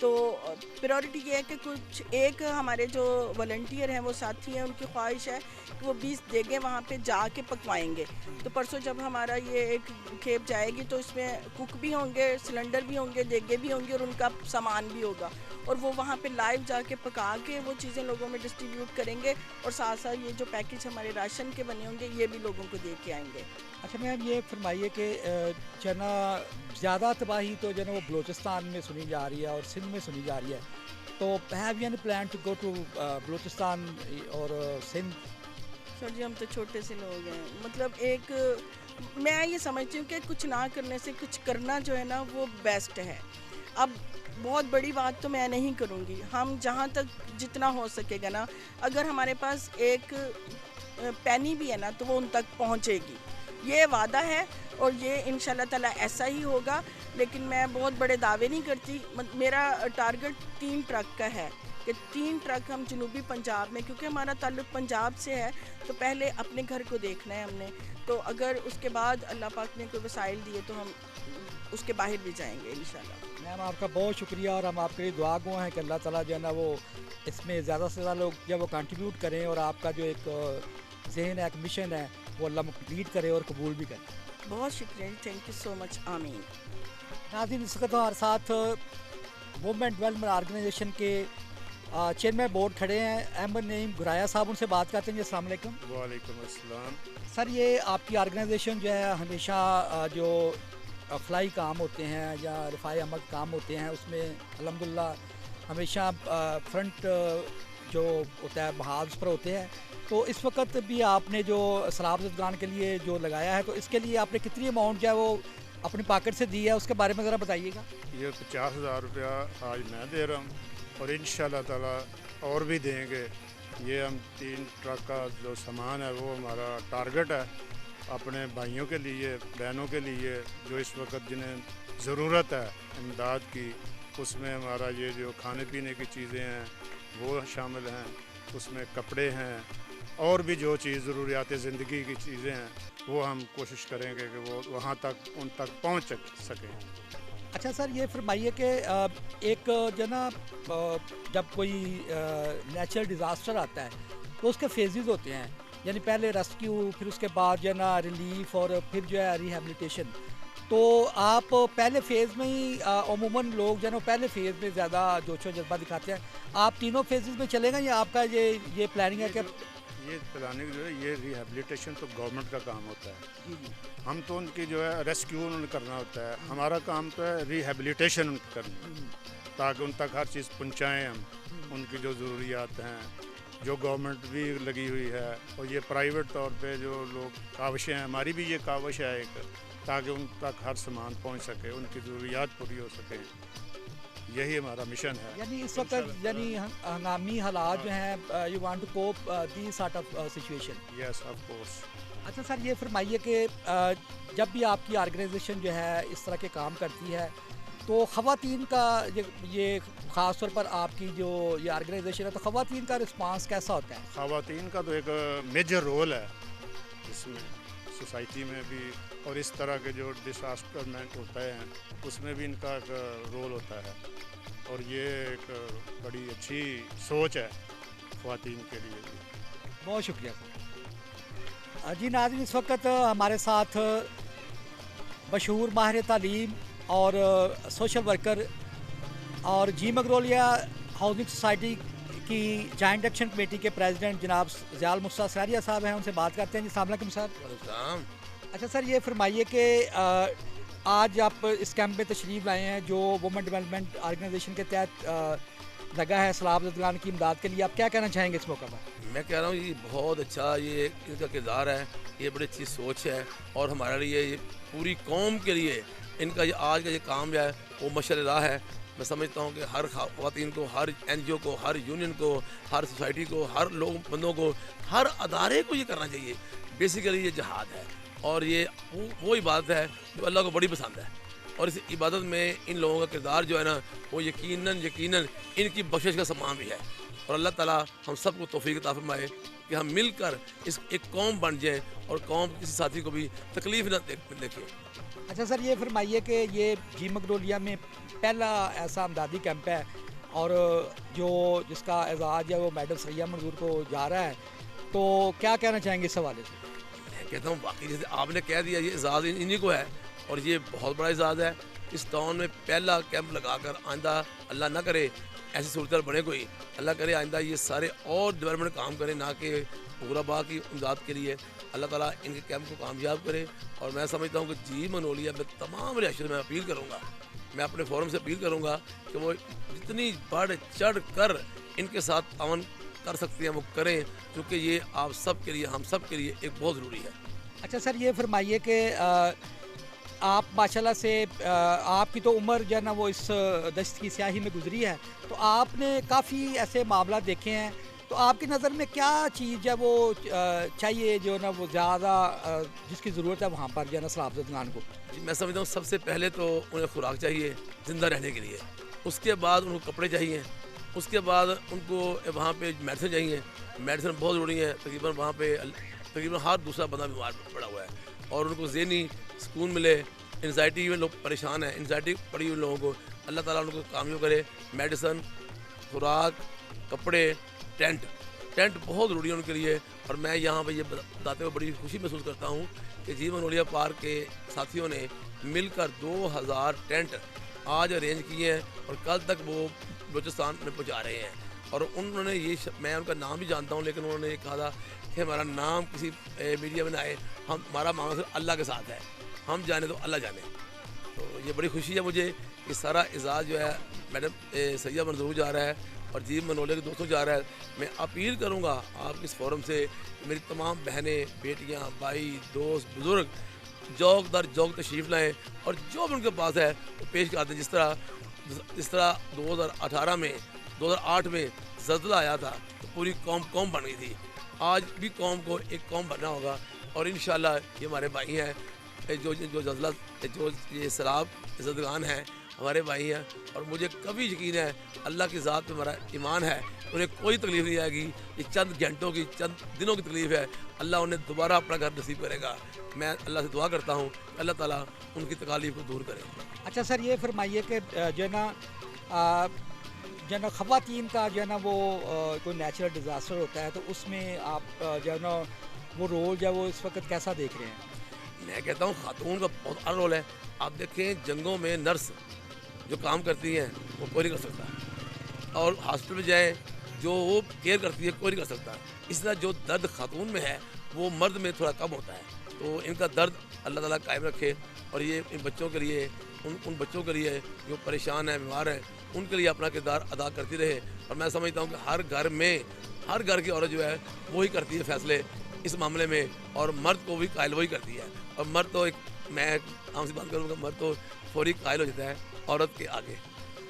تو پریورٹی یہ ہے کہ کچھ ایک ہمارے جو والنٹیئر ہیں وہ ساتھی ہیں، ان کی خواہش ہے کہ وہ 20 دیگیں وہاں پہ جا کے پکوائیں گے. تو پرسوں جب ہمارا یہ ایک کھیپ جائے گی تو اس میں کوک بھی ہوں گے، سلنڈر بھی ہوں گے، دیگیں بھی ہوں گی، اور ان کا سامان بھی ہوگا، اور وہ وہاں پہ لائیو جا کے پکا کے وہ چیزیں لوگوں میں ڈسٹریبیوٹ کریں گے، اور ساتھ ساتھ یہ جو پیکج ہمارے راشن کے بنے ہوں گے یہ بھی لوگوں کو دے کے آئیں گے. اچھا میم یہ فرمائیے کہ جو ہے نا زیادہ تباہی تو جو ہے نا وہ بلوچستان میں سنی جا رہی ہے اور سندھ میں سنی جا رہی ہے، تو have you any plan to go to Balochistan اور سندھ؟ سر جی ہم تو چھوٹے سے لوگ ہیں، مطلب ایک میں یہ سمجھتی ہوں کہ کچھ نہ کرنے سے کچھ کرنا جو ہے نا وہ بیسٹ ہے. اب بہت بڑی بات تو میں نہیں کروں گی، ہم جہاں تک جتنا ہو سکے گا نا، اگر ہمارے پاس ایک پینی بھی ہے نا تو وہ ان تک پہنچے گی، یہ وعدہ ہے، اور یہ انشاءاللہ تعالیٰ ایسا ہی ہوگا. لیکن میں بہت بڑے دعوے نہیں کرتی. میرا ٹارگٹ 3 ٹرک کا ہے کہ 3 ٹرک ہم جنوبی پنجاب میں، کیونکہ ہمارا تعلق پنجاب سے ہے، تو پہلے اپنے گھر کو دیکھنا ہے ہم نے، تو اگر اس کے بعد اللہ پاک نے کوئی وسائل دیے تو ہم اس کے باہر بھی جائیں گے انشاءاللہ. میم آپ کا بہت شکریہ، اور ہم آپ کے لیے دعا گو ہیں کہ اللہ تعالیٰ جو ہے نا وہ اس میں زیادہ سے زیادہ لوگ جب وہ کنٹریبیوٹ کریں، اور آپ کا جو ایک ذہن ہے، ایک مشن ہے، وہ اللہ کمپلیٹ کرے اور قبول بھی کرے. بہت شکریہ، تھینک یو سو مچ. آمین. ناظرین اس وقت ہمارے ساتھ وومن ڈیولپمنٹ آرگنائزیشن کے چیئرمین بورڈ کھڑے ہیں احمد نعیم گرایا صاحب، ان سے بات کرتے ہیں. جی السلام علیکم. وعلیکم السلام. سر یہ آپ کی آرگنائزیشن جو ہے ہمیشہ جو فلائی کام ہوتے ہیں یا رفاع عمل کام ہوتے ہیں اس میں الحمدللہ ہمیشہ فرنٹ جو ہوتا ہے محاذ پر ہوتے ہیں، تو اس وقت بھی آپ نے جو سیلاب زدگان کے لیے جو لگایا ہے، تو اس کے لیے آپ نے کتنی اماؤنٹ جو ہے وہ اپنی پاکٹ سے دی ہے، اس کے بارے میں ذرا بتائیے گا. یہ 50,000 روپیہ آج میں دے رہا ہوں، اور انشاءاللہ تعالیٰ اور بھی دیں گے. یہ ہم 3 ٹرک کا جو سامان ہے وہ ہمارا ٹارگٹ ہے اپنے بھائیوں کے لیے، بہنوں کے لیے جو اس وقت جنہیں ضرورت ہے امداد کی. اس میں ہمارا یہ جو کھانے پینے کی چیزیں ہیں وہ شامل ہیں، اس میں کپڑے ہیں، اور بھی جو چیز ضروریات زندگی کی چیزیں ہیں وہ ہم کوشش کریں گے کہ وہ وہاں تک ان تک پہنچ سکیں. اچھا سر یہ فرمائیے کہ ایک جو نا جب کوئی نیچرل ڈیزاسٹر آتا ہے تو اس کے فیزز ہوتے ہیں، یعنی پہلے ریسکیو، پھر اس کے بعد جو ہے نا ریلیف، اور پھر جو ہے ریہیبلیٹیشن. تو آپ پہلے فیز میں ہی عموماً لوگ جو ہے نا پہلے فیز میں زیادہ جوش و جذبہ دکھاتے ہیں، آپ تینوں فیزز میں چلیں گے یا آپ کا یہ پلاننگ ہے کہ یہ پلاننگ جو ہے یہ ریہیبلیٹیشن تو گورنمنٹ کا کام ہوتا ہے. جی ہم تو ان کی جو ہے ریسکیو ان کرنا ہوتا ہے، ہمارا کام تو ہے ریہیبلیٹیشن ان کرنا، تاکہ ان تک ہر چیز پہنچائیں ہم. ان کی جو ضروریات ہیں، جو گورنمنٹ بھی لگی ہوئی ہے، اور یہ پرائیویٹ طور پہ جو لوگ کاوشیں ہیں، ہماری بھی یہ کاوش ہے ایک، تاکہ ان تک ہر سامان پہنچ سکے، ان کی ضروریات پوری ہو سکیں. یہی ہمارا مشن ہے. یعنی اس وقت یعنی ہنگامی حالات جو ہیں you want to cope the sort of situation. Yes of course. اچھا سر یہ فرمائیے کہ جب بھی آپ کی آرگنائزیشن جو ہے اس طرح کے کام کرتی ہے تو خواتین کا یہ خاص طور پر آپ کی جو یہ آرگنائزیشن ہے تو خواتین کا رسپانس کیسا ہوتا ہے؟ خواتین کا تو ایک میجر رول ہے اس میں، سوسائٹی میں بھی، اور اس طرح کے جو ڈساسٹرمنٹ ہوتے ہیں اس میں بھی ان کا ایک رول ہوتا ہے، اور یہ ایک بڑی اچھی سوچ ہے خواتین کے لیے بھی. بہت شکریہ سر. جی ناظرین اس وقت ہمارے ساتھ مشہور ماہر تعلیم اور سوشل ورکر اور جی مگرولیا ہاؤسنگ سوسائٹی کی جوائنٹ ایکشن کمیٹی کے پریزیڈنٹ جناب ضیاء المصطفیٰ سراریہ صاحب ہیں، ان سے بات کرتے ہیں. جی السلام علیکم سر. اچھا سر یہ فرمائیے کہ آج آپ اس کیمپ میں تشریف لائے ہیں جو وومن ڈیولپمنٹ آرگنائزیشن کے تحت لگا ہے سیلاب زدگان کی امداد کے لیے، آپ کیا کہنا چاہیں گے اس موقع پر؟ میں کہہ رہا ہوں یہ بہت اچھا یہ ان کا کردار ہے، یہ بڑی اچھی سوچ ہے، اور ہمارے لیے یہ پوری قوم کے لیے ان کا یہ آج کا یہ کام جو ہے وہ مشعل راہ ہے. میں سمجھتا ہوں کہ ہر خواتین کو، ہر این جی او کو، ہر یونین کو، ہر سوسائٹی کو، ہر لوگ بندوں کو، ہر ادارے کو یہ کرنا چاہیے. بیسیکلی یہ جہاد ہے، اور یہ وہ عبادت ہے جو اللہ کو بڑی پسند ہے، اور اس عبادت میں ان لوگوں کا کردار جو ہے نا وہ یقیناً ان کی بخشش کا سامان بھی ہے. اور اللہ تعالیٰ ہم سب کو توفیق عطا فرمائے کہ ہم مل کر اس ایک قوم بن جائیں اور قوم کسی ساتھی کو بھی تکلیف نہ دیکھیں۔ اچھا سر، یہ فرمائیے کہ یہ جی مگنولیا میں پہلا ایسا امدادی کیمپ ہے اور جو جس کا اعزاز ہے وہ میڈم سریہ منظور کو جا رہا ہے، تو کیا کہنا چاہیں گے اس حوالے سے؟ میں کہتا ہوں واقعی جیسے آپ نے کہہ دیا، یہ اعزاز انہیں کو ہے اور یہ بہت بڑا اعزاز ہے۔ اس ٹاؤن میں پہلا کیمپ لگا کر آئندہ اللہ نہ کرے ایسی صورتحال بنے کوئی، اللہ کرے آئندہ یہ سارے اور ڈیولپمنٹ کام کریں، نہ کہ غربا کی امداد کے لیے۔ اللہ تعالیٰ ان کے کیمپ کو کامیاب کرے۔ اور میں سمجھتا ہوں کہ جی منولیا میں تمام ریاست میں اپیل کروں گا، میں اپنے فورم سے اپیل کروں گا کہ وہ جتنی بڑھ چڑھ کر ان کے ساتھ تعاون کر سکتے ہیں وہ کریں، کیونکہ یہ آپ سب کے لیے، ہم سب کے لیے ایک بہت ضروری ہے۔ اچھا سر، یہ فرمائیے کہ آپ ماشاءاللہ سے آپ کی تو عمر جو ہے نا وہ اس دشت کی سیاہی میں گزری ہے، تو آپ نے کافی ایسے معاملات دیکھے ہیں، تو آپ کی نظر میں کیا چیز ہے وہ چاہیے جو نا وہ زیادہ جس کی ضرورت ہے وہاں پر جو ہے نا سیلاب زدگان کو؟ جی میں سمجھتا ہوں سب سے پہلے تو انہیں خوراک چاہیے زندہ رہنے کے لیے، اس کے بعد ان کو کپڑے چاہیے، اس کے بعد ان کو وہاں پہ میڈیسن چاہیے، میڈیسن بہت ضروری ہے، تقریباً وہاں پہ تقریباً ہر دوسرا بندہ بیمار پڑا ہوا ہے، اور ان کو ذہنی سکون ملے۔ انزائٹی میں لوگ پریشان ہیں، انزائٹی پڑی ہوئی لوگوں کو اللہ تعالیٰ ان کو کامیاب کرے۔ میڈیسن، خوراک، کپڑے، ٹینٹ بہت ضروری ہے ان کے لیے۔ اور میں یہاں پہ یہ بتاتے ہوئے بڑی خوشی محسوس کرتا ہوں کہ جی منولیا پارک کے ساتھیوں نے مل کر 2000 ٹینٹ آج ارینج کیے ہیں اور کل تک وہ بلوچستان میں پہنچا رہے ہیں۔ اور انہوں نے یہ میں ان کا نام بھی جانتا ہوں، لیکن انہوں نے یہ کہا تھا کہ ہمارا نام کسی میڈیا میں نہ آئے، ہمارا معاملہ صرف اللہ کے ساتھ ہے، ہم جانے تو اللہ جانے۔ تو یہ بڑی خوشی ہے مجھے کہ سارا اعزاز جو ہے میڈم سریہ منظور جا رہا ہے اور جی منولیا کے دوستوں جا رہا ہے۔ میں اپیل کروں گا آپ اس فورم سے میری تمام بہنیں، بیٹیاں، بھائی، دوست، بزرگ جوک در جوک تشریف لائیں اور جو بھی ان کے پاس ہے وہ پیش کر دیں۔ جس طرح 2008 میں زلزلہ آیا تھا تو پوری قوم بن گئی تھی، آج بھی قوم کو ایک قوم بننا ہوگا، اور انشاءاللہ یہ ہمارے بھائی ہیں جو زلزلہ جو یہ سیلاب زدگان ہیں ہمارے بھائی ہیں، اور مجھے کبھی یقین ہے اللہ کی ذات پہ ہمارا ایمان ہے، انہیں کوئی تکلیف نہیں آئے گی، یہ چند گھنٹوں کی چند دنوں کی تکلیف ہے، اللہ انہیں دوبارہ اپنا گھر نصیب کرے گا۔ میں اللہ سے دعا کرتا ہوں کہ اللہ تعالیٰ ان کی تکالیف کو دور کرے۔ اچھا سر، یہ فرمائیے کہ جو ہے نا خواتین کا جو ہے نا وہ کوئی نیچرل ڈیزاسٹر ہوتا ہے تو اس میں آپ جو ہے نا وہ رول جو ہے وہ اس وقت کیسا دیکھ رہے ہیں؟ میں کہتا ہوں خاتون کا بہت اہم رول ہے۔ آپ دیکھیں جنگوں میں نرس جو کام کرتی ہیں وہ کوئی نہیں کر سکتا، اور ہاسپٹل میں جائیں جو وہ کیئر کرتی ہے کوئی نہیں کر سکتا۔ اس طرح جو درد خاتون میں ہے وہ مرد میں تھوڑا کم ہوتا ہے، تو ان کا درد اللہ تعالیٰ قائم رکھے، اور یہ ان بچوں کے لیے ان بچوں کے لیے جو پریشان ہیں، بیمار ہیں، ان کے لیے اپنا کردار ادا کرتی رہے۔ اور میں سمجھتا ہوں کہ ہر گھر کی عورت جو ہے وہی کرتی ہے فیصلے اس معاملے میں، اور مرد کو بھی قائل وہی کرتی ہے، اور مرد تو میں عام سی بات کروں گا، مرد تو فوری قائل ہو جاتا ہے عورت کے آگے۔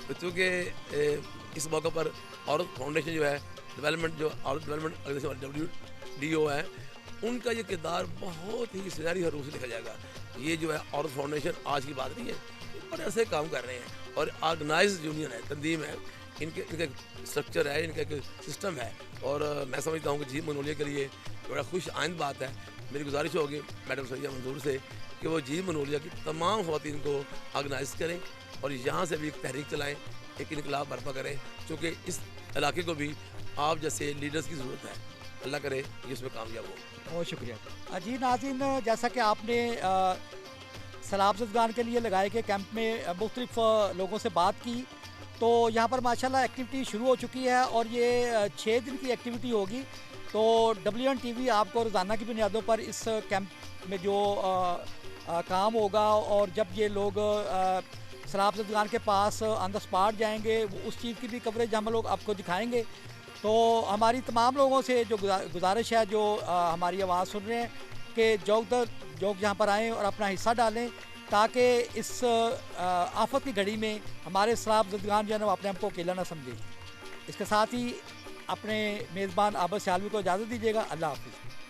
تو چونکہ اس موقع پر عورت فاؤنڈیشن جو ہے عورت ڈیولپمنٹ WDO ہے، ان کا یہ کردار بہت ہی سنہری حروف سے لکھا جائے گا۔ یہ جو ہے عورت فاؤنڈیشن آج کی بات نہیں ہے، بڑے عرصے کام کر رہے ہیں، اور آرگنائز یونین ہے، تنظیم ہے، ان کا ایک اسٹرکچر ہے، ان کا ایک سسٹم ہے، اور میں سمجھتا ہوں کہ جی منولیا کے لیے بڑا خوش آئند بات ہے۔ میری گزارش ہوگی میڈم سریہ منظور سے کہ وہ جی منولیا کی تمام خواتین کو آرگنائز کریں اور یہاں سے بھی ایک تحریک چلائیں، ایک انقلاب برپا کریں، چونکہ اس علاقے کو بھی آپ جیسے لیڈرز کی ضرورت ہے۔ اللہ کرے یہ اس میں کامیاب ہو۔ بہت شکریہ جی۔ ناظرین، جیسا کہ آپ نے سیلاب زدگان کے لیے لگائے گئے کیمپ میں مختلف لوگوں سے بات کی، تو یہاں پر ماشاءاللہ ایکٹیویٹی شروع ہو چکی ہے اور یہ 6 دن کی ایکٹیویٹی ہوگی۔ تو WN TV آپ کو روزانہ کی بنیادوں پر اس کیمپ میں جو کام ہوگا، اور جب یہ لوگ سیلاب زدگان کے پاس آن دا اسپاٹ جائیں گے، اس چیز کی بھی کوریج ہم لوگ آپ کو دکھائیں گے۔ تو ہماری تمام لوگوں سے جو گزارش ہے، جو ہماری آواز سن رہے ہیں، کہ جوک جہاں پر آئیں اور اپنا حصہ ڈالیں، تاکہ اس آفت کی گھڑی میں ہمارے سیلاب زدگان جو ہے نا وہ اپنے آپ کو اکیلا نہ سمجھیں۔ اس کے ساتھ ہی اپنے میزبان عابد سیالوی کو اجازت دیجیے گا۔ اللہ حافظ۔